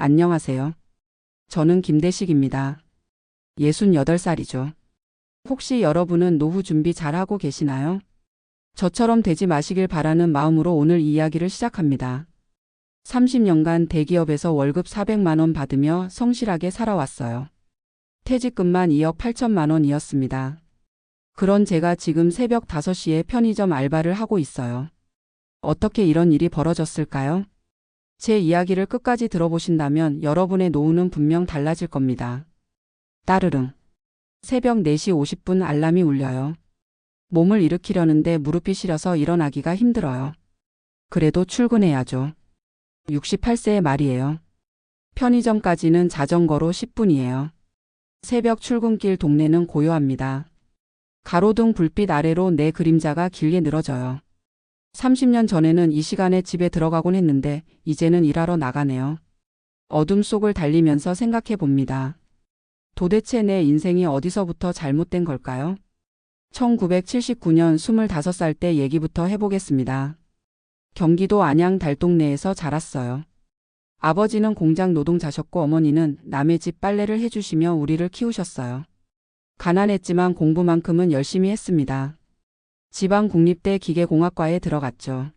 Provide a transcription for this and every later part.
안녕하세요. 저는 김대식입니다. 68살이죠. 혹시 여러분은 노후 준비 잘하고 계시나요? 저처럼 되지 마시길 바라는 마음으로 오늘 이 이야기를 시작합니다. 30년간 대기업에서 월급 400만 원 받으며 성실하게 살아왔어요. 퇴직금만 2억 8천만 원이었습니다. 그런 제가 지금 새벽 5시에 편의점 알바를 하고 있어요. 어떻게 이런 일이 벌어졌을까요? 제 이야기를 끝까지 들어보신다면 여러분의 노후는 분명 달라질 겁니다. 따르릉. 새벽 4시 50분 알람이 울려요. 몸을 일으키려는데 무릎이 시려서 일어나기가 힘들어요. 그래도 출근해야죠. 68세의 말이에요. 편의점까지는 자전거로 10분이에요. 새벽 출근길 동네는 고요합니다. 가로등 불빛 아래로 내 그림자가 길게 늘어져요. 30년 전에는 이 시간에 집에 들어가곤 했는데 이제는 일하러 나가네요. 어둠 속을 달리면서 생각해 봅니다. 도대체 내 인생이 어디서부터 잘못된 걸까요? 1979년 25살 때 얘기부터 해보겠습니다. 경기도 안양 달동네에서 자랐어요. 아버지는 공장 노동자셨고 어머니는 남의 집 빨래를 해주시며 우리를 키우셨어요. 가난했지만 공부만큼은 열심히 했습니다. 지방국립대 기계공학과에 들어갔죠.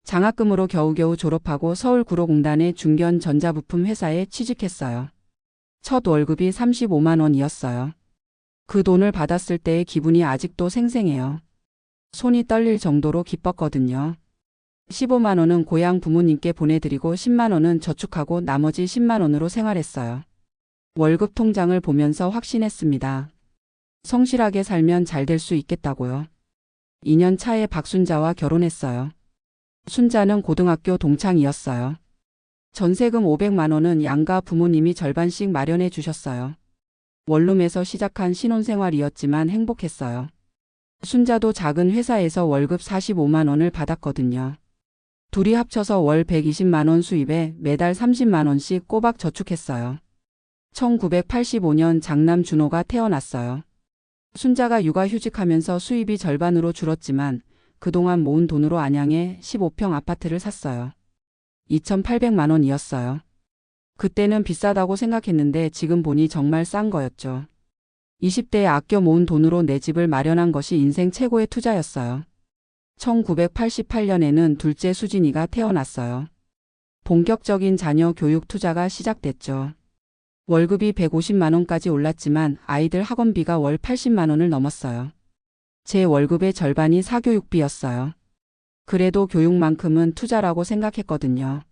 장학금으로 겨우겨우 졸업하고 서울구로공단의 중견전자부품 회사에 취직했어요. 첫 월급이 35만 원이었어요. 그 돈을 받았을 때의 기분이 아직도 생생해요. 손이 떨릴 정도로 기뻤거든요. 15만 원은 고향 부모님께 보내드리고 10만 원은 저축하고 나머지 10만 원으로 생활했어요. 월급 통장을 보면서 확신했습니다. 성실하게 살면 잘 될 수 있겠다고요. 2년 차에 박순자와 결혼했어요. 순자는 고등학교 동창이었어요. 전세금 500만 원은 양가 부모님이 절반씩 마련해 주셨어요. 원룸에서 시작한 신혼생활이었지만 행복했어요. 순자도 작은 회사에서 월급 45만 원을 받았거든요. 둘이 합쳐서 월 120만 원 수입에 매달 30만 원씩 꼬박 저축했어요. 1985년 장남 준호가 태어났어요. 순자가 육아휴직하면서 수입이 절반으로 줄었지만 그동안 모은 돈으로 안양에 15평 아파트를 샀어요. 2,800만 원이었어요. 그때는 비싸다고 생각했는데 지금 보니 정말 싼 거였죠. 20대에 아껴 모은 돈으로 내 집을 마련한 것이 인생 최고의 투자였어요. 1988년에는 둘째 수진이가 태어났어요. 본격적인 자녀 교육 투자가 시작됐죠. 월급이 150만 원까지 올랐지만 아이들 학원비가 월 80만 원을 넘었어요. 제 월급의 절반이 사교육비였어요. 그래도 교육만큼은 투자라고 생각했거든요.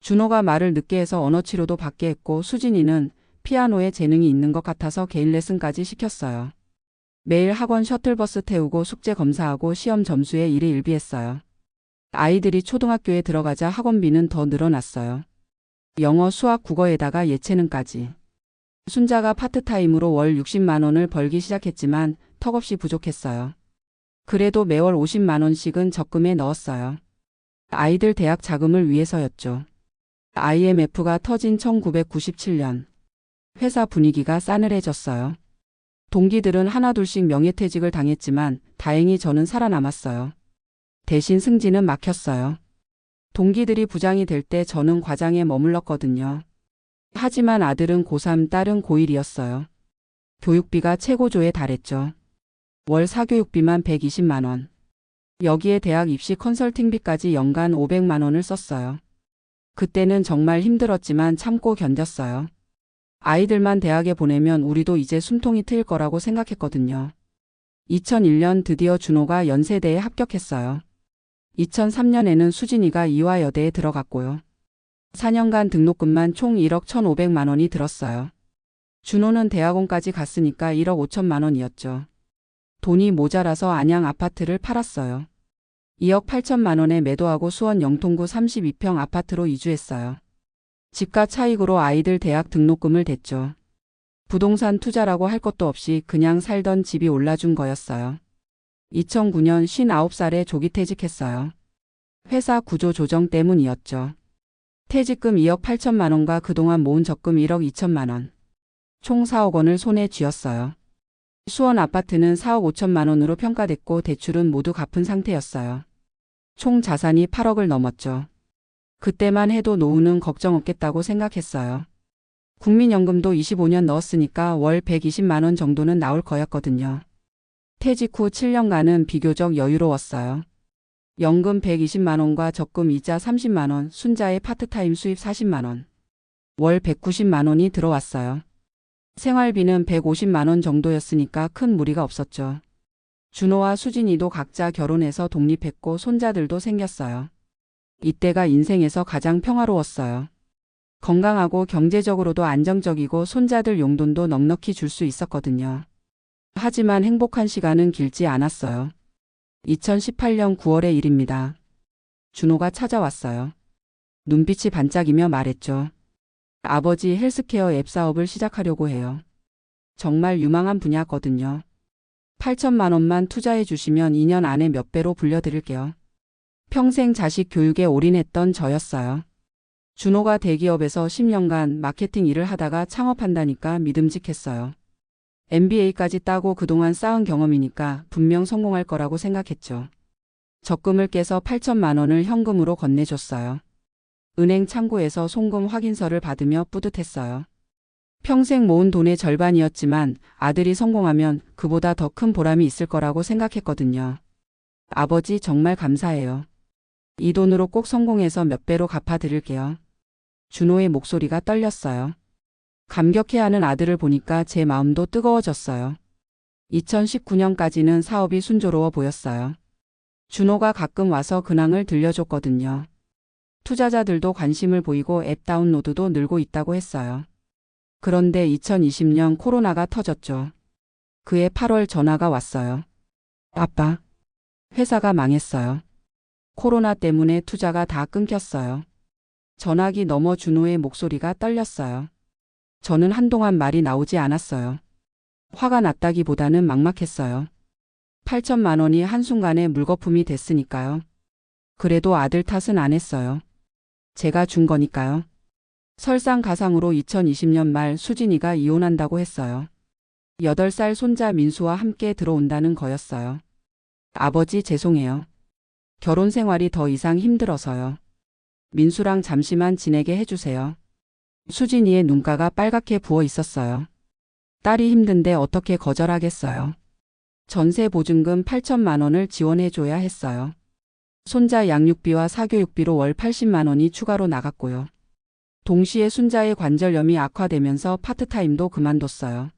준호가 말을 늦게 해서 언어치료도 받게 했고 수진이는 피아노에 재능이 있는 것 같아서 개인 레슨까지 시켰어요. 매일 학원 셔틀버스 태우고 숙제 검사하고 시험 점수에 일희일비했어요. 아이들이 초등학교에 들어가자 학원비는 더 늘어났어요. 영어, 수학, 국어에다가 예체능까지. 순자가 파트타임으로 월 60만 원을 벌기 시작했지만 턱없이 부족했어요. 그래도 매월 50만 원씩은 적금에 넣었어요. 아이들 대학 자금을 위해서였죠. IMF가 터진 1997년. 회사 분위기가 싸늘해졌어요. 동기들은 하나둘씩 명예퇴직을 당했지만 다행히 저는 살아남았어요. 대신 승진은 막혔어요. 동기들이 부장이 될 때 저는 과장에 머물렀거든요. 하지만 아들은 고3, 딸은 고1이었어요. 교육비가 최고조에 달했죠. 월 사교육비만 120만 원. 여기에 대학 입시 컨설팅비까지 연간 500만 원을 썼어요. 그때는 정말 힘들었지만 참고 견뎠어요. 아이들만 대학에 보내면 우리도 이제 숨통이 트일 거라고 생각했거든요. 2001년 드디어 준호가 연세대에 합격했어요. 2003년에는 수진이가 이화여대에 들어갔고요. 4년간 등록금만 총 1억 1,500만 원이 들었어요. 준호는 대학원까지 갔으니까 1억 5천만 원이었죠. 돈이 모자라서 안양 아파트를 팔았어요. 2억 8천만 원에 매도하고 수원 영통구 32평 아파트로 이주했어요. 집값 차익으로 아이들 대학 등록금을 댔죠. 부동산 투자라고 할 것도 없이 그냥 살던 집이 올라준 거였어요. 2009년 59살에 조기 퇴직했어요. 회사 구조 조정 때문이었죠. 퇴직금 2억 8천만 원과 그동안 모은 적금 1억 2천만 원. 총 4억 원을 손에 쥐었어요. 수원 아파트는 4억 5천만 원으로 평가됐고 대출은 모두 갚은 상태였어요. 총 자산이 8억을 넘었죠. 그때만 해도 노후는 걱정 없겠다고 생각했어요. 국민연금도 25년 넣었으니까 월 120만 원 정도는 나올 거였거든요. 퇴직 후 7년간은 비교적 여유로웠어요. 연금 120만 원과 적금 이자 30만 원, 순자의 파트타임 수입 40만 원. 월 190만 원이 들어왔어요. 생활비는 150만 원 정도였으니까 큰 무리가 없었죠. 준호와 수진이도 각자 결혼해서 독립했고 손자들도 생겼어요. 이때가 인생에서 가장 평화로웠어요. 건강하고 경제적으로도 안정적이고 손자들 용돈도 넉넉히 줄 수 있었거든요. 하지만 행복한 시간은 길지 않았어요. 2018년 9월의 일입니다. 준호가 찾아왔어요. 눈빛이 반짝이며 말했죠. 아버지 헬스케어 앱 사업을 시작하려고 해요. 정말 유망한 분야거든요. 8천만 원만 투자해 주시면 2년 안에 몇 배로 불려드릴게요. 평생 자식 교육에 올인했던 저였어요. 준호가 대기업에서 10년간 마케팅 일을 하다가 창업한다니까 믿음직했어요. MBA까지 따고 그동안 쌓은 경험이니까 분명 성공할 거라고 생각했죠. 적금을 깨서 8천만 원을 현금으로 건네줬어요. 은행 창구에서 송금 확인서를 받으며 뿌듯했어요. 평생 모은 돈의 절반이었지만 아들이 성공하면 그보다 더 큰 보람이 있을 거라고 생각했거든요. 아버지 정말 감사해요. 이 돈으로 꼭 성공해서 몇 배로 갚아드릴게요. 준호의 목소리가 떨렸어요. 감격해하는 아들을 보니까 제 마음도 뜨거워졌어요. 2019년까지는 사업이 순조로워 보였어요. 준호가 가끔 와서 근황을 들려줬거든요. 투자자들도 관심을 보이고 앱 다운로드도 늘고 있다고 했어요. 그런데 2020년 코로나가 터졌죠. 그해 8월 전화가 왔어요. 아빠, 회사가 망했어요. 코로나 때문에 투자가 다 끊겼어요. 전화기 너머 준호의 목소리가 떨렸어요. 저는 한동안 말이 나오지 않았어요. 화가 났다기보다는 막막했어요. 8천만 원이 한순간에 물거품이 됐으니까요. 그래도 아들 탓은 안 했어요. 제가 준 거니까요. 설상가상으로 2020년 말 수진이가 이혼한다고 했어요. 8살 손자 민수와 함께 들어온다는 거였어요. 아버지 죄송해요. 결혼 생활이 더 이상 힘들어서요. 민수랑 잠시만 지내게 해주세요. 수진이의 눈가가 빨갛게 부어 있었어요. 딸이 힘든데 어떻게 거절하겠어요. 전세 보증금 8천만 원을 지원해줘야 했어요. 손자 양육비와 사교육비로 월 80만 원이 추가로 나갔고요. 동시에 순자의 관절염이 악화되면서 파트타임도 그만뒀어요.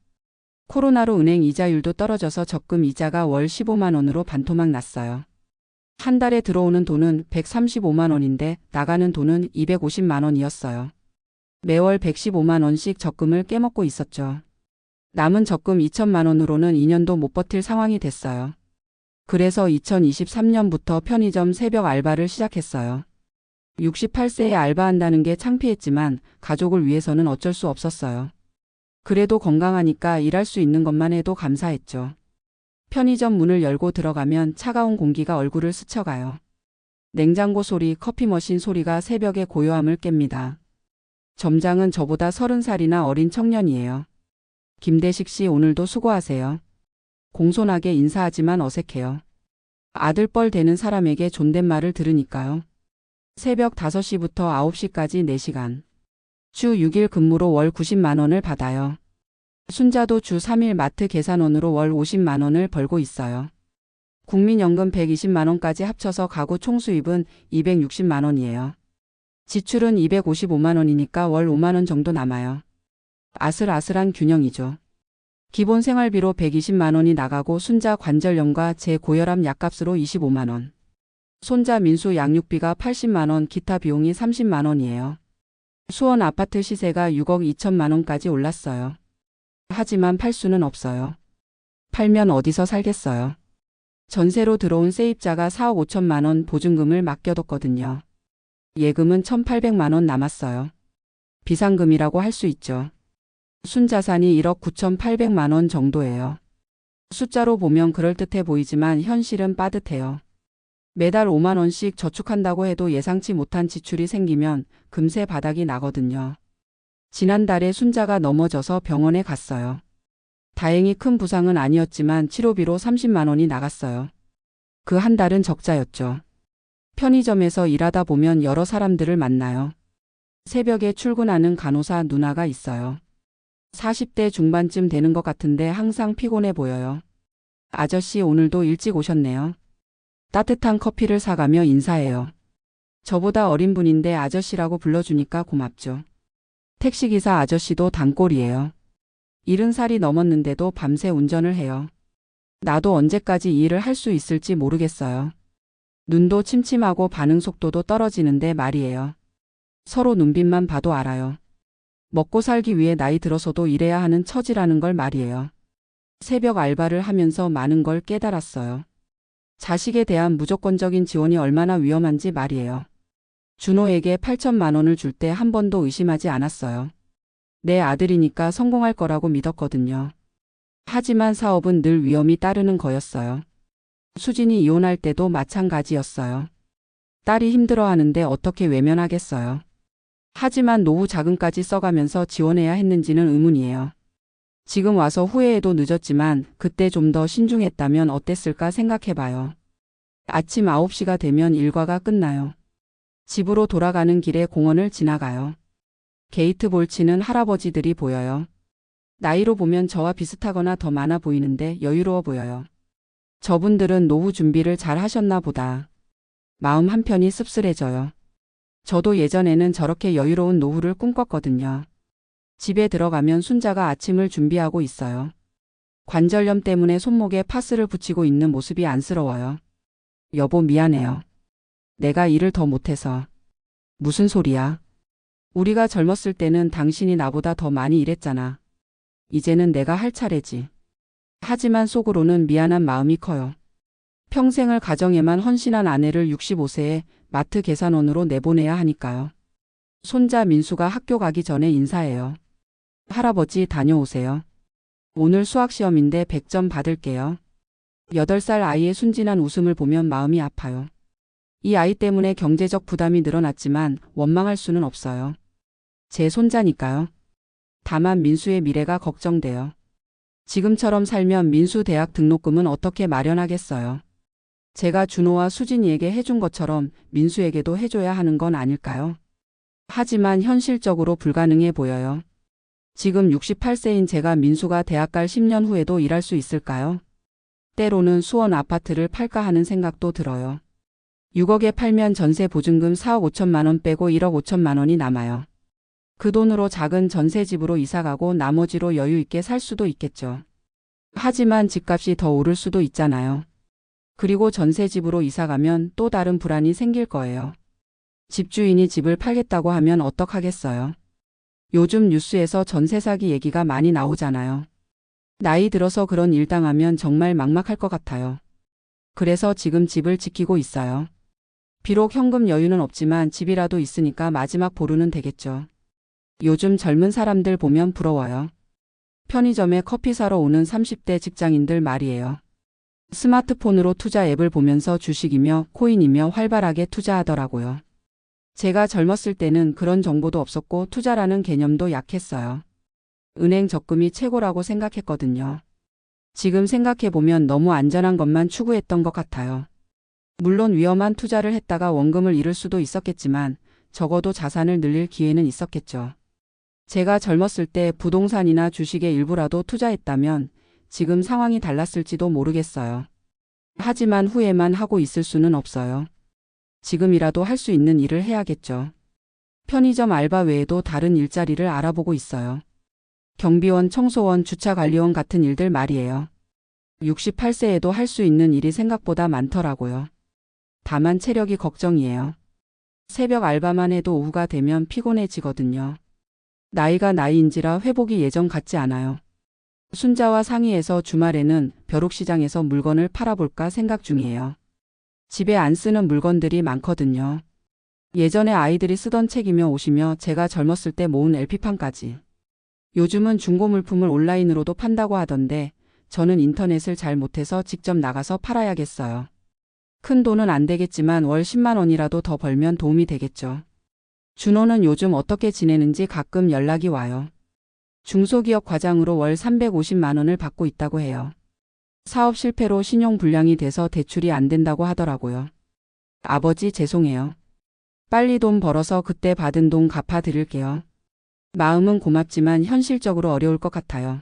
코로나로 은행 이자율도 떨어져서 적금 이자가 월 15만 원으로 반토막 났어요. 한 달에 들어오는 돈은 135만 원인데 나가는 돈은 250만 원이었어요. 매월 115만 원씩 적금을 깨먹고 있었죠. 남은 적금 2천만 원으로는 2년도 못 버틸 상황이 됐어요. 그래서 2023년부터 편의점 새벽 알바를 시작했어요. 68세에 알바한다는 게 창피했지만 가족을 위해서는 어쩔 수 없었어요. 그래도 건강하니까 일할 수 있는 것만 해도 감사했죠. 편의점 문을 열고 들어가면 차가운 공기가 얼굴을 스쳐가요. 냉장고 소리, 커피 머신 소리가 새벽의 고요함을 깹니다. 점장은 저보다 30살이나 어린 청년이에요. 김대식 씨 오늘도 수고하세요. 공손하게 인사하지만 어색해요. 아들 뻘 되는 사람에게 존댓말을 들으니까요. 새벽 5시부터 9시까지 4시간. 주 6일 근무로 월 90만 원을 받아요. 순자도 주 3일 마트 계산원으로 월 50만 원을 벌고 있어요. 국민연금 120만 원까지 합쳐서 가구 총수입은 260만 원이에요. 지출은 255만 원이니까 월 5만 원 정도 남아요. 아슬아슬한 균형이죠. 기본 생활비로 120만 원이 나가고 순자 관절염과 제 고혈압 약값으로 25만 원. 손자 민수 양육비가 80만 원, 기타 비용이 30만 원이에요. 수원 아파트 시세가 6억 2천만 원까지 올랐어요. 하지만 팔 수는 없어요. 팔면 어디서 살겠어요. 전세로 들어온 세입자가 4억 5천만 원 보증금을 맡겨뒀거든요. 예금은 1,800만 원 남았어요. 비상금이라고 할 수 있죠. 순자산이 1억 9,800만 원 정도예요. 숫자로 보면 그럴듯해 보이지만 현실은 빠듯해요. 매달 5만 원씩 저축한다고 해도 예상치 못한 지출이 생기면 금세 바닥이 나거든요. 지난달에 순자가 넘어져서 병원에 갔어요. 다행히 큰 부상은 아니었지만 치료비로 30만 원이 나갔어요. 그 한 달은 적자였죠. 편의점에서 일하다 보면 여러 사람들을 만나요. 새벽에 출근하는 간호사 누나가 있어요. 40대 중반쯤 되는 것 같은데 항상 피곤해 보여요. 아저씨 오늘도 일찍 오셨네요. 따뜻한 커피를 사가며 인사해요. 저보다 어린 분인데 아저씨라고 불러주니까 고맙죠. 택시기사 아저씨도 단골이에요. 70살이 넘었는데도 밤새 운전을 해요. 나도 언제까지 이 일을 할 수 있을지 모르겠어요. 눈도 침침하고 반응 속도도 떨어지는데 말이에요. 서로 눈빛만 봐도 알아요. 먹고 살기 위해 나이 들어서도 일해야 하는 처지라는 걸 말이에요. 새벽 알바를 하면서 많은 걸 깨달았어요. 자식에 대한 무조건적인 지원이 얼마나 위험한지 말이에요. 준호에게 8천만 원을 줄 때 한 번도 의심하지 않았어요. 내 아들이니까 성공할 거라고 믿었거든요. 하지만 사업은 늘 위험이 따르는 거였어요. 수진이 이혼할 때도 마찬가지였어요. 딸이 힘들어하는데 어떻게 외면하겠어요. 하지만 노후 자금까지 써가면서 지원해야 했는지는 의문이에요. 지금 와서 후회해도 늦었지만 그때 좀 더 신중했다면 어땠을까 생각해봐요. 아침 9시가 되면 일과가 끝나요. 집으로 돌아가는 길에 공원을 지나가요. 게이트볼 치는 할아버지들이 보여요. 나이로 보면 저와 비슷하거나 더 많아 보이는데 여유로워 보여요. 저분들은 노후 준비를 잘 하셨나 보다. 마음 한편이 씁쓸해져요. 저도 예전에는 저렇게 여유로운 노후를 꿈꿨거든요. 집에 들어가면 순자가 아침을 준비하고 있어요. 관절염 때문에 손목에 파스를 붙이고 있는 모습이 안쓰러워요. 여보 미안해요. 내가 일을 더 못해서. 무슨 소리야? 우리가 젊었을 때는 당신이 나보다 더 많이 일했잖아. 이제는 내가 할 차례지. 하지만 속으로는 미안한 마음이 커요. 평생을 가정에만 헌신한 아내를 65세에 마트 계산원으로 내보내야 하니까요. 손자 민수가 학교 가기 전에 인사해요. 할아버지 다녀오세요. 오늘 수학시험인데 100점 받을게요. 8살 아이의 순진한 웃음을 보면 마음이 아파요. 이 아이 때문에 경제적 부담이 늘어났지만 원망할 수는 없어요. 제 손자니까요. 다만 민수의 미래가 걱정돼요. 지금처럼 살면 민수 대학 등록금은 어떻게 마련하겠어요. 제가 준호와 수진이에게 해준 것처럼 민수에게도 해줘야 하는 건 아닐까요? 하지만 현실적으로 불가능해 보여요. 지금 68세인 제가 민수가 대학 갈 10년 후에도 일할 수 있을까요? 때로는 수원 아파트를 팔까 하는 생각도 들어요. 6억에 팔면 전세 보증금 4억 5천만 원 빼고 1억 5천만 원이 남아요. 그 돈으로 작은 전세집으로 이사가고 나머지로 여유 있게 살 수도 있겠죠. 하지만 집값이 더 오를 수도 있잖아요. 그리고 전세집으로 이사가면 또 다른 불안이 생길 거예요. 집주인이 집을 팔겠다고 하면 어떡하겠어요. 요즘 뉴스에서 전세 사기 얘기가 많이 나오잖아요. 나이 들어서 그런 일 당하면 정말 막막할 것 같아요. 그래서 지금 집을 지키고 있어요. 비록 현금 여유는 없지만 집이라도 있으니까 마지막 보루는 되겠죠. 요즘 젊은 사람들 보면 부러워요. 편의점에 커피 사러 오는 30대 직장인들 말이에요. 스마트폰으로 투자 앱을 보면서 주식이며 코인이며 활발하게 투자하더라고요. 제가 젊었을 때는 그런 정보도 없었고 투자라는 개념도 약했어요. 은행 적금이 최고라고 생각했거든요. 지금 생각해보면 너무 안전한 것만 추구했던 것 같아요. 물론 위험한 투자를 했다가 원금을 잃을 수도 있었겠지만 적어도 자산을 늘릴 기회는 있었겠죠. 제가 젊었을 때 부동산이나 주식의 일부라도 투자했다면 지금 상황이 달랐을지도 모르겠어요. 하지만 후회만 하고 있을 수는 없어요. 지금이라도 할 수 있는 일을 해야겠죠. 편의점 알바 외에도 다른 일자리를 알아보고 있어요. 경비원, 청소원, 주차관리원 같은 일들 말이에요. 68세에도 할 수 있는 일이 생각보다 많더라고요. 다만 체력이 걱정이에요. 새벽 알바만 해도 오후가 되면 피곤해지거든요. 나이가 나이인지라 회복이 예전 같지 않아요. 순자와 상의해서 주말에는 벼룩시장에서 물건을 팔아볼까 생각 중이에요. 집에 안 쓰는 물건들이 많거든요. 예전에 아이들이 쓰던 책이며 옷이며 제가 젊었을 때 모은 LP판까지. 요즘은 중고 물품을 온라인으로도 판다고 하던데 저는 인터넷을 잘 못해서 직접 나가서 팔아야겠어요. 큰 돈은 안 되겠지만 월 10만 원이라도 더 벌면 도움이 되겠죠. 준호는 요즘 어떻게 지내는지 가끔 연락이 와요. 중소기업 과장으로 월 350만 원을 받고 있다고 해요. 사업 실패로 신용불량이 돼서 대출이 안 된다고 하더라고요. 아버지 죄송해요. 빨리 돈 벌어서 그때 받은 돈 갚아드릴게요. 마음은 고맙지만 현실적으로 어려울 것 같아요.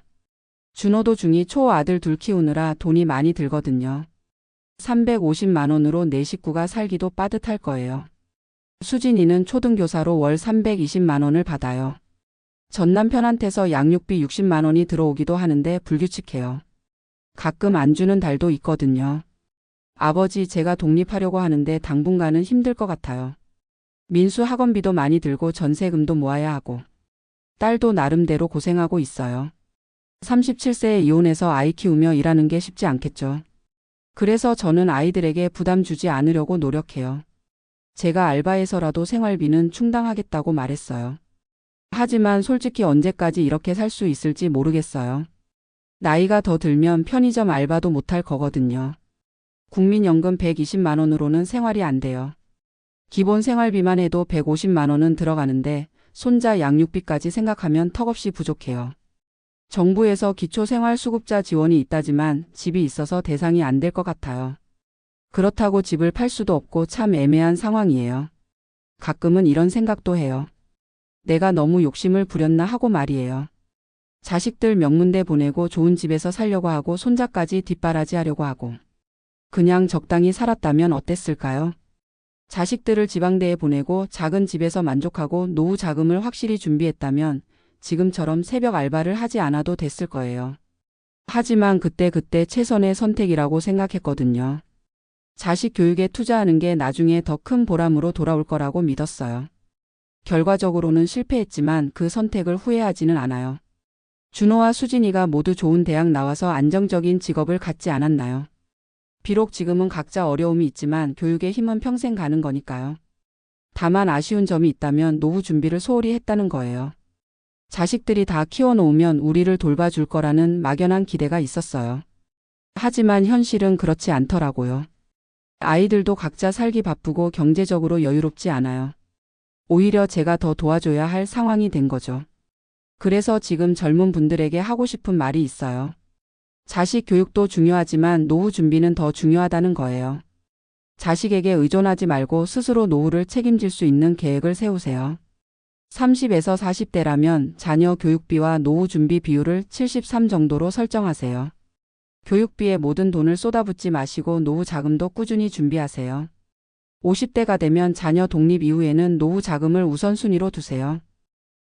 준호도 중2 초 아들 둘 키우느라 돈이 많이 들거든요. 350만 원으로 내 식구가 살기도 빠듯할 거예요. 수진이는 초등교사로 월 320만 원을 받아요. 전 남편한테서 양육비 60만 원이 들어오기도 하는데 불규칙해요. 가끔 안 주는 달도 있거든요. 아버지 제가 독립하려고 하는데 당분간은 힘들 것 같아요. 민수 학원비도 많이 들고 전세금도 모아야 하고. 딸도 나름대로 고생하고 있어요. 37세에 이혼해서 아이 키우며 일하는 게 쉽지 않겠죠. 그래서 저는 아이들에게 부담 주지 않으려고 노력해요. 제가 알바해서라도 생활비는 충당하겠다고 말했어요. 하지만 솔직히 언제까지 이렇게 살 수 있을지 모르겠어요. 나이가 더 들면 편의점 알바도 못할 거거든요. 국민연금 120만 원으로는 생활이 안 돼요. 기본 생활비만 해도 150만 원은 들어가는데 손자 양육비까지 생각하면 턱없이 부족해요. 정부에서 기초생활수급자 지원이 있다지만 집이 있어서 대상이 안 될 것 같아요. 그렇다고 집을 팔 수도 없고 참 애매한 상황이에요. 가끔은 이런 생각도 해요. 내가 너무 욕심을 부렸나 하고 말이에요. 자식들 명문대 보내고 좋은 집에서 살려고 하고 손자까지 뒷바라지 하려고 하고. 그냥 적당히 살았다면 어땠을까요? 자식들을 지방대에 보내고 작은 집에서 만족하고 노후 자금을 확실히 준비했다면 지금처럼 새벽 알바를 하지 않아도 됐을 거예요. 하지만 그때 최선의 선택이라고 생각했거든요. 자식 교육에 투자하는 게 나중에 더 큰 보람으로 돌아올 거라고 믿었어요. 결과적으로는 실패했지만 그 선택을 후회하지는 않아요. 준호와 수진이가 모두 좋은 대학 나와서 안정적인 직업을 갖지 않았나요? 비록 지금은 각자 어려움이 있지만 교육의 힘은 평생 가는 거니까요. 다만 아쉬운 점이 있다면 노후 준비를 소홀히 했다는 거예요. 자식들이 다 키워놓으면 우리를 돌봐줄 거라는 막연한 기대가 있었어요. 하지만 현실은 그렇지 않더라고요. 아이들도 각자 살기 바쁘고 경제적으로 여유롭지 않아요. 오히려 제가 더 도와줘야 할 상황이 된 거죠. 그래서 지금 젊은 분들에게 하고 싶은 말이 있어요. 자식 교육도 중요하지만 노후 준비는 더 중요하다는 거예요. 자식에게 의존하지 말고 스스로 노후를 책임질 수 있는 계획을 세우세요. 30에서 40대라면 자녀 교육비와 노후 준비 비율을 73 정도로 설정하세요. 교육비에 모든 돈을 쏟아붓지 마시고 노후 자금도 꾸준히 준비하세요. 50대가 되면 자녀 독립 이후에는 노후 자금을 우선순위로 두세요.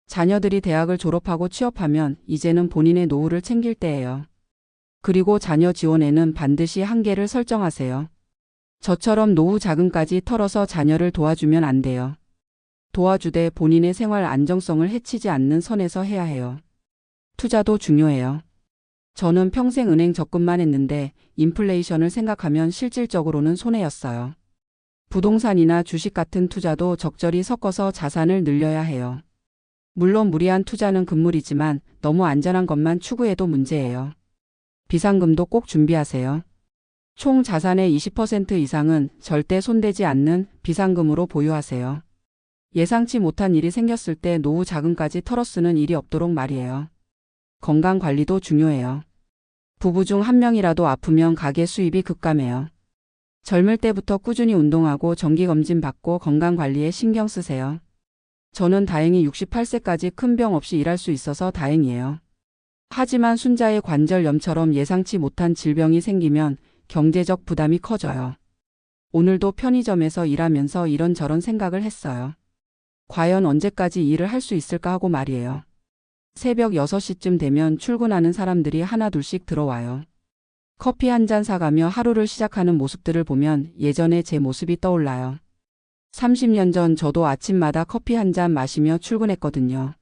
자녀들이 대학을 졸업하고 취업하면 이제는 본인의 노후를 챙길 때예요. 그리고 자녀 지원에는 반드시 한계를 설정하세요. 저처럼 노후 자금까지 털어서 자녀를 도와주면 안 돼요. 도와주되 본인의 생활 안정성을 해치지 않는 선에서 해야 해요. 투자도 중요해요. 저는 평생 은행 적금만 했는데 인플레이션을 생각하면 실질적으로는 손해였어요. 부동산이나 주식 같은 투자도 적절히 섞어서 자산을 늘려야 해요. 물론 무리한 투자는 금물이지만 너무 안전한 것만 추구해도 문제예요. 비상금도 꼭 준비하세요. 총 자산의 20% 이상은 절대 손대지 않는 비상금으로 보유하세요. 예상치 못한 일이 생겼을 때 노후 자금까지 털어 쓰는 일이 없도록 말이에요. 건강 관리도 중요해요. 부부 중 한 명이라도 아프면 가계 수입이 급감해요. 젊을 때부터 꾸준히 운동하고 정기검진 받고 건강 관리에 신경 쓰세요. 저는 다행히 68세까지 큰 병 없이 일할 수 있어서 다행이에요. 하지만 순자의 관절염처럼 예상치 못한 질병이 생기면 경제적 부담이 커져요. 오늘도 편의점에서 일하면서 이런저런 생각을 했어요. 과연 언제까지 일을 할 수 있을까 하고 말이에요. 새벽 6시쯤 되면 출근하는 사람들이 하나둘씩 들어와요. 커피 한 잔 사가며 하루를 시작하는 모습들을 보면 예전의 제 모습이 떠올라요. 30년 전 저도 아침마다 커피 한 잔 마시며 출근했거든요.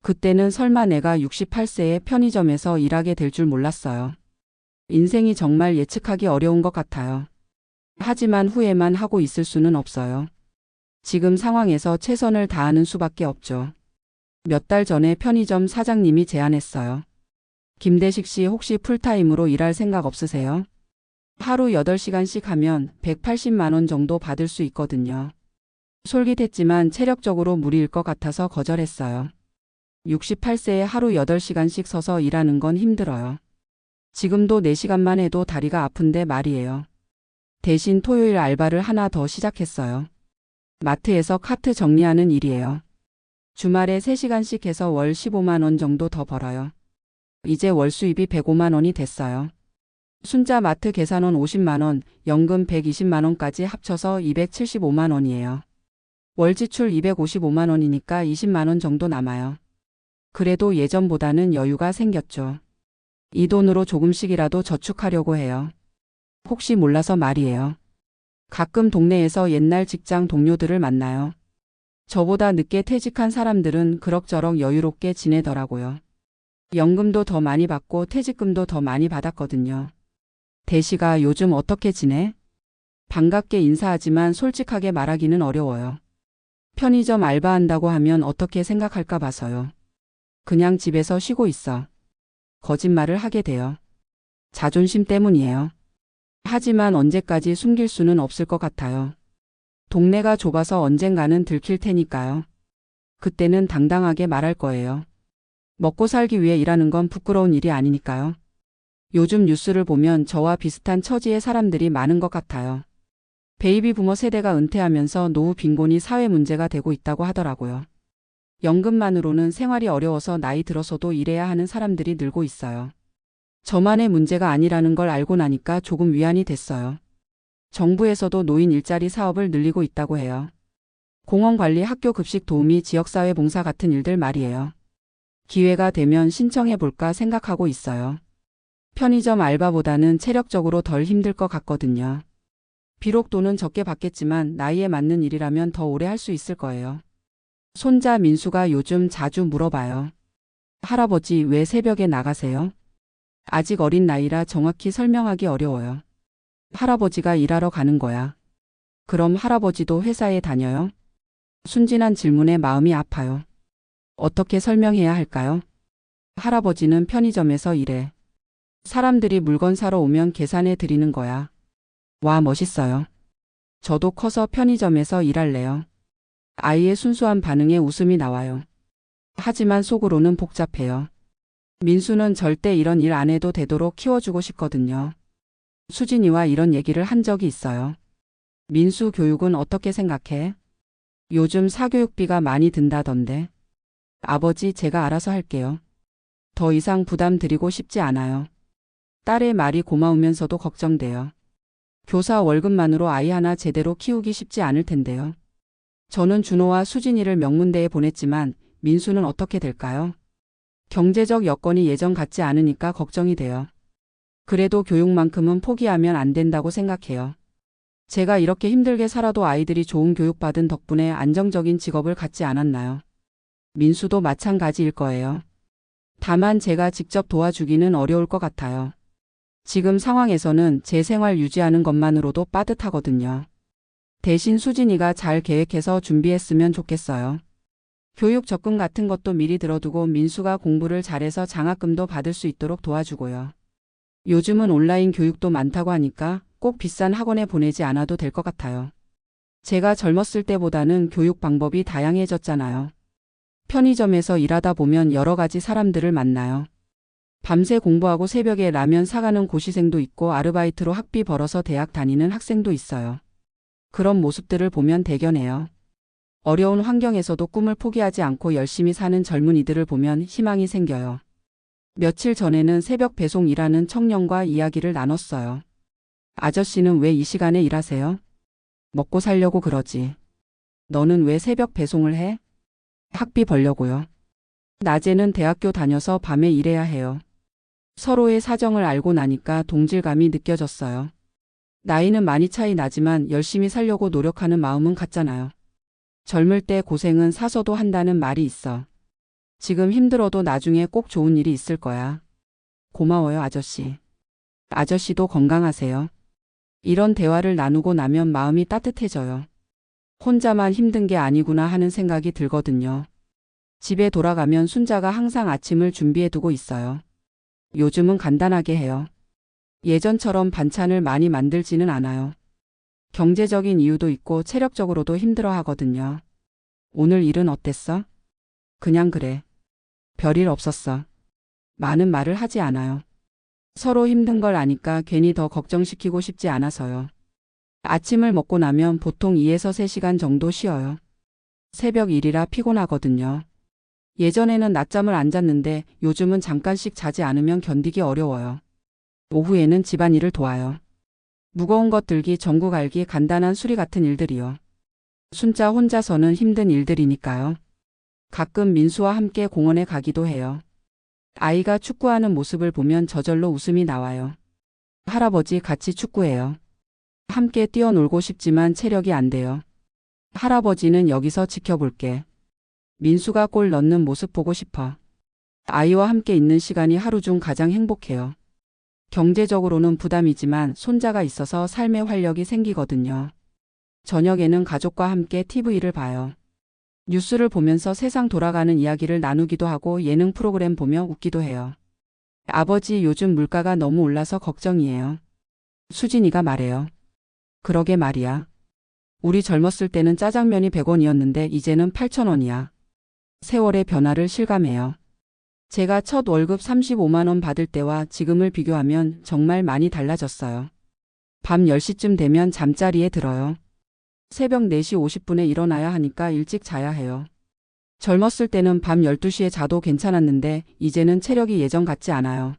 그때는 설마 내가 68세에 편의점에서 일하게 될 줄 몰랐어요. 인생이 정말 예측하기 어려운 것 같아요. 하지만 후회만 하고 있을 수는 없어요. 지금 상황에서 최선을 다하는 수밖에 없죠. 몇 달 전에 편의점 사장님이 제안했어요. 김대식 씨 혹시 풀타임으로 일할 생각 없으세요? 하루 8시간씩 하면 180만 원 정도 받을 수 있거든요. 솔깃했지만 체력적으로 무리일 것 같아서 거절했어요. 68세에 하루 8시간씩 서서 일하는 건 힘들어요. 지금도 4시간만 해도 다리가 아픈데 말이에요. 대신 토요일 알바를 하나 더 시작했어요. 마트에서 카트 정리하는 일이에요. 주말에 3시간씩 해서 월 15만 원 정도 더 벌어요. 이제 월 수입이 105만 원이 됐어요. 순자 마트 계산원 50만 원, 연금 120만 원까지 합쳐서 275만 원이에요. 월 지출 255만 원이니까 20만 원 정도 남아요. 그래도 예전보다는 여유가 생겼죠. 이 돈으로 조금씩이라도 저축하려고 해요. 혹시 몰라서 말이에요. 가끔 동네에서 옛날 직장 동료들을 만나요. 저보다 늦게 퇴직한 사람들은 그럭저럭 여유롭게 지내더라고요. 연금도 더 많이 받고 퇴직금도 더 많이 받았거든요. 대시가 요즘 어떻게 지내? 반갑게 인사하지만 솔직하게 말하기는 어려워요. 편의점 알바한다고 하면 어떻게 생각할까 봐서요. 그냥 집에서 쉬고 있어. 거짓말을 하게 돼요. 자존심 때문이에요. 하지만 언제까지 숨길 수는 없을 것 같아요. 동네가 좁아서 언젠가는 들킬 테니까요. 그때는 당당하게 말할 거예요. 먹고 살기 위해 일하는 건 부끄러운 일이 아니니까요. 요즘 뉴스를 보면 저와 비슷한 처지의 사람들이 많은 것 같아요. 베이비 부머 세대가 은퇴하면서 노후 빈곤이 사회 문제가 되고 있다고 하더라고요. 연금만으로는 생활이 어려워서 나이 들어서도 일해야 하는 사람들이 늘고 있어요. 저만의 문제가 아니라는 걸 알고 나니까 조금 위안이 됐어요. 정부에서도 노인 일자리 사업을 늘리고 있다고 해요. 공원 관리, 학교 급식 도우미, 지역사회 봉사 같은 일들 말이에요. 기회가 되면 신청해 볼까 생각하고 있어요. 편의점 알바보다는 체력적으로 덜 힘들 것 같거든요. 비록 돈은 적게 받겠지만 나이에 맞는 일이라면 더 오래 할 수 있을 거예요. 손자 민수가 요즘 자주 물어봐요. 할아버지 왜 새벽에 나가세요? 아직 어린 나이라 정확히 설명하기 어려워요. 할아버지가 일하러 가는 거야. 그럼 할아버지도 회사에 다녀요? 순진한 질문에 마음이 아파요. 어떻게 설명해야 할까요? 할아버지는 편의점에서 일해. 사람들이 물건 사러 오면 계산해 드리는 거야. 와, 멋있어요. 저도 커서 편의점에서 일할래요. 아이의 순수한 반응에 웃음이 나와요. 하지만 속으로는 복잡해요. 민수는 절대 이런 일 안 해도 되도록 키워주고 싶거든요. 수진이와 이런 얘기를 한 적이 있어요. 민수 교육은 어떻게 생각해? 요즘 사교육비가 많이 든다던데. 아버지, 제가 알아서 할게요. 더 이상 부담 드리고 싶지 않아요. 딸의 말이 고마우면서도 걱정돼요. 교사 월급만으로 아이 하나 제대로 키우기 쉽지 않을 텐데요. 저는 준호와 수진이를 명문대에 보냈지만 민수는 어떻게 될까요? 경제적 여건이 예전 같지 않으니까 걱정이 돼요. 그래도 교육만큼은 포기하면 안 된다고 생각해요. 제가 이렇게 힘들게 살아도 아이들이 좋은 교육받은 덕분에 안정적인 직업을 갖지 않았나요? 민수도 마찬가지일 거예요. 다만 제가 직접 도와주기는 어려울 것 같아요. 지금 상황에서는 제 생활 유지하는 것만으로도 빠듯하거든요. 대신 수진이가 잘 계획해서 준비했으면 좋겠어요. 교육 적금 같은 것도 미리 들어두고 민수가 공부를 잘해서 장학금도 받을 수 있도록 도와주고요. 요즘은 온라인 교육도 많다고 하니까 꼭 비싼 학원에 보내지 않아도 될 것 같아요. 제가 젊었을 때보다는 교육 방법이 다양해졌잖아요. 편의점에서 일하다 보면 여러 가지 사람들을 만나요. 밤새 공부하고 새벽에 라면 사가는 고시생도 있고 아르바이트로 학비 벌어서 대학 다니는 학생도 있어요. 그런 모습들을 보면 대견해요. 어려운 환경에서도 꿈을 포기하지 않고 열심히 사는 젊은이들을 보면 희망이 생겨요. 며칠 전에는 새벽 배송 일하는 청년과 이야기를 나눴어요. 아저씨는 왜 이 시간에 일하세요? 먹고 살려고 그러지. 너는 왜 새벽 배송을 해? 학비 벌려고요. 낮에는 대학교 다녀서 밤에 일해야 해요. 서로의 사정을 알고 나니까 동질감이 느껴졌어요. 나이는 많이 차이 나지만 열심히 살려고 노력하는 마음은 같잖아요. 젊을 때 고생은 사서도 한다는 말이 있어. 지금 힘들어도 나중에 꼭 좋은 일이 있을 거야. 고마워요, 아저씨. 아저씨도 건강하세요. 이런 대화를 나누고 나면 마음이 따뜻해져요. 혼자만 힘든 게 아니구나 하는 생각이 들거든요. 집에 돌아가면 순자가 항상 아침을 준비해 두고 있어요. 요즘은 간단하게 해요. 예전처럼 반찬을 많이 만들지는 않아요. 경제적인 이유도 있고 체력적으로도 힘들어 하거든요. 오늘 일은 어땠어? 그냥 그래. 별일 없었어. 많은 말을 하지 않아요. 서로 힘든 걸 아니까 괜히 더 걱정시키고 싶지 않아서요. 아침을 먹고 나면 보통 2에서 3시간 정도 쉬어요. 새벽 일이라 피곤하거든요. 예전에는 낮잠을 안 잤는데 요즘은 잠깐씩 자지 않으면 견디기 어려워요. 오후에는 집안일을 도와요. 무거운 것 들기, 전구 갈기, 간단한 수리 같은 일들이요. 순자 혼자서는 힘든 일들이니까요. 가끔 민수와 함께 공원에 가기도 해요. 아이가 축구하는 모습을 보면 저절로 웃음이 나와요. 할아버지 같이 축구해요. 함께 뛰어놀고 싶지만 체력이 안 돼요. 할아버지는 여기서 지켜볼게. 민수가 골 넣는 모습 보고 싶어. 아이와 함께 있는 시간이 하루 중 가장 행복해요. 경제적으로는 부담이지만 손자가 있어서 삶의 활력이 생기거든요. 저녁에는 가족과 함께 TV를 봐요. 뉴스를 보면서 세상 돌아가는 이야기를 나누기도 하고 예능 프로그램 보며 웃기도 해요. 아버지, 요즘 물가가 너무 올라서 걱정이에요. 수진이가 말해요. 그러게 말이야. 우리 젊었을 때는 짜장면이 100원이었는데 이제는 8,000원이야. 세월의 변화를 실감해요. 제가 첫 월급 35만 원 받을 때와 지금을 비교하면 정말 많이 달라졌어요. 밤 10시쯤 되면 잠자리에 들어요. 새벽 4시 50분에 일어나야 하니까 일찍 자야 해요. 젊었을 때는 밤 12시에 자도 괜찮았는데 이제는 체력이 예전 같지 않아요.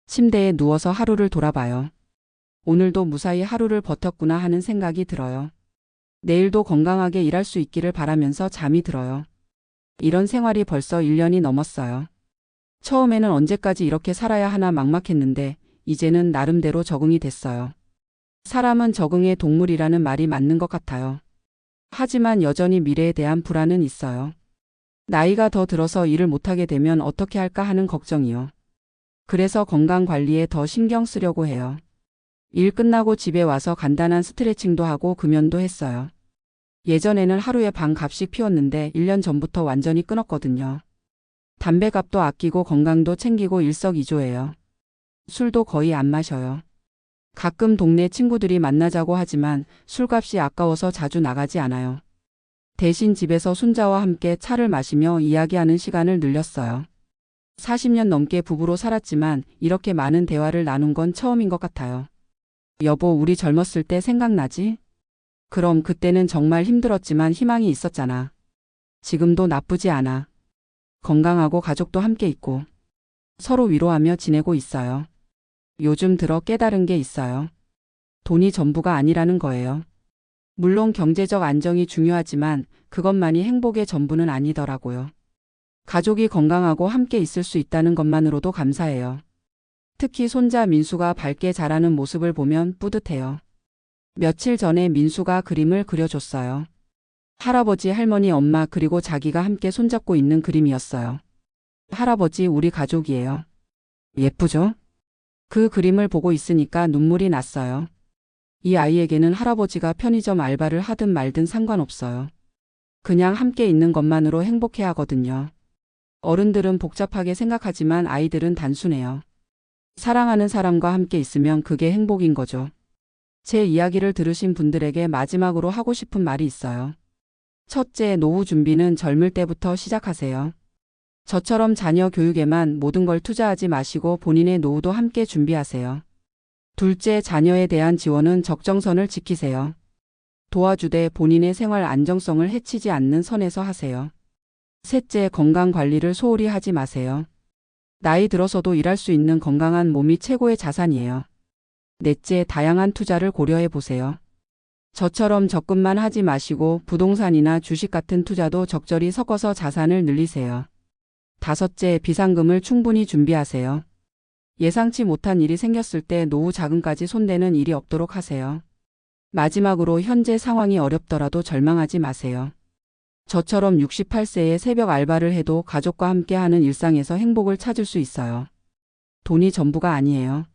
침대에 누워서 하루를 돌아봐요. 오늘도 무사히 하루를 버텼구나 하는 생각이 들어요. 내일도 건강하게 일할 수 있기를 바라면서 잠이 들어요. 이런 생활이 벌써 1년이 넘었어요. 처음에는 언제까지 이렇게 살아야 하나 막막했는데 이제는 나름대로 적응이 됐어요. 사람은 적응의 동물이라는 말이 맞는 것 같아요. 하지만 여전히 미래에 대한 불안은 있어요. 나이가 더 들어서 일을 못하게 되면 어떻게 할까 하는 걱정이요. 그래서 건강 관리에 더 신경 쓰려고 해요. 일 끝나고 집에 와서 간단한 스트레칭도 하고 금연도 했어요. 예전에는 하루에 반 값씩 피웠는데 1년 전부터 완전히 끊었거든요. 담배값도 아끼고 건강도 챙기고 일석이조예요. 술도 거의 안 마셔요. 가끔 동네 친구들이 만나자고 하지만 술값이 아까워서 자주 나가지 않아요. 대신 집에서 손자와 함께 차를 마시며 이야기하는 시간을 늘렸어요. 40년 넘게 부부로 살았지만 이렇게 많은 대화를 나눈 건 처음인 것 같아요. 여보, 우리 젊었을 때 생각나지? 그럼 그때는 정말 힘들었지만 희망이 있었잖아. 지금도 나쁘지 않아. 건강하고 가족도 함께 있고 서로 위로하며 지내고 있어요. 요즘 들어 깨달은 게 있어요. 돈이 전부가 아니라는 거예요. 물론 경제적 안정이 중요하지만 그것만이 행복의 전부는 아니더라고요. 가족이 건강하고 함께 있을 수 있다는 것만으로도 감사해요. 특히 손자 민수가 밝게 자라는 모습을 보면 뿌듯해요. 며칠 전에 민수가 그림을 그려줬어요. 할아버지, 할머니, 엄마 그리고 자기가 함께 손잡고 있는 그림이었어요. 할아버지, 우리 가족이에요. 예쁘죠? 그 그림을 보고 있으니까 눈물이 났어요. 이 아이에게는 할아버지가 편의점 알바를 하든 말든 상관없어요. 그냥 함께 있는 것만으로 행복해 하거든요. 어른들은 복잡하게 생각하지만 아이들은 단순해요. 사랑하는 사람과 함께 있으면 그게 행복인 거죠. 제 이야기를 들으신 분들에게 마지막으로 하고 싶은 말이 있어요. 첫째, 노후 준비는 젊을 때부터 시작하세요. 저처럼 자녀 교육에만 모든 걸 투자하지 마시고 본인의 노후도 함께 준비하세요. 둘째, 자녀에 대한 지원은 적정선을 지키세요. 도와주되 본인의 생활 안정성을 해치지 않는 선에서 하세요. 셋째, 건강 관리를 소홀히 하지 마세요. 나이 들어서도 일할 수 있는 건강한 몸이 최고의 자산이에요. 넷째, 다양한 투자를 고려해 보세요. 저처럼 적금만 하지 마시고 부동산이나 주식 같은 투자도 적절히 섞어서 자산을 늘리세요. 다섯째, 비상금을 충분히 준비하세요. 예상치 못한 일이 생겼을 때 노후 자금까지 손대는 일이 없도록 하세요. 마지막으로 현재 상황이 어렵더라도 절망하지 마세요. 저처럼 68세에 새벽 알바를 해도 가족과 함께하는 일상에서 행복을 찾을 수 있어요. 돈이 전부가 아니에요.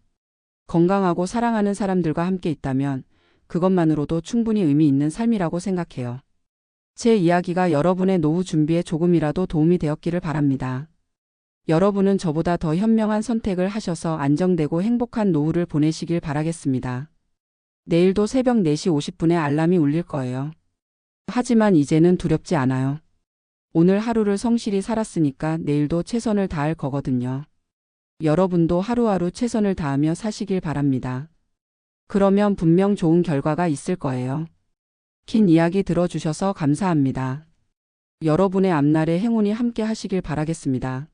건강하고 사랑하는 사람들과 함께 있다면 그것만으로도 충분히 의미 있는 삶이라고 생각해요. 제 이야기가 여러분의 노후 준비에 조금이라도 도움이 되었기를 바랍니다. 여러분은 저보다 더 현명한 선택을 하셔서 안정되고 행복한 노후를 보내시길 바라겠습니다. 내일도 새벽 4시 50분에 알람이 울릴 거예요. 하지만 이제는 두렵지 않아요. 오늘 하루를 성실히 살았으니까 내일도 최선을 다할 거거든요. 여러분도 하루하루 최선을 다하며 사시길 바랍니다. 그러면 분명 좋은 결과가 있을 거예요. 긴 이야기 들어주셔서 감사합니다. 여러분의 앞날에 행운이 함께 하시길 바라겠습니다.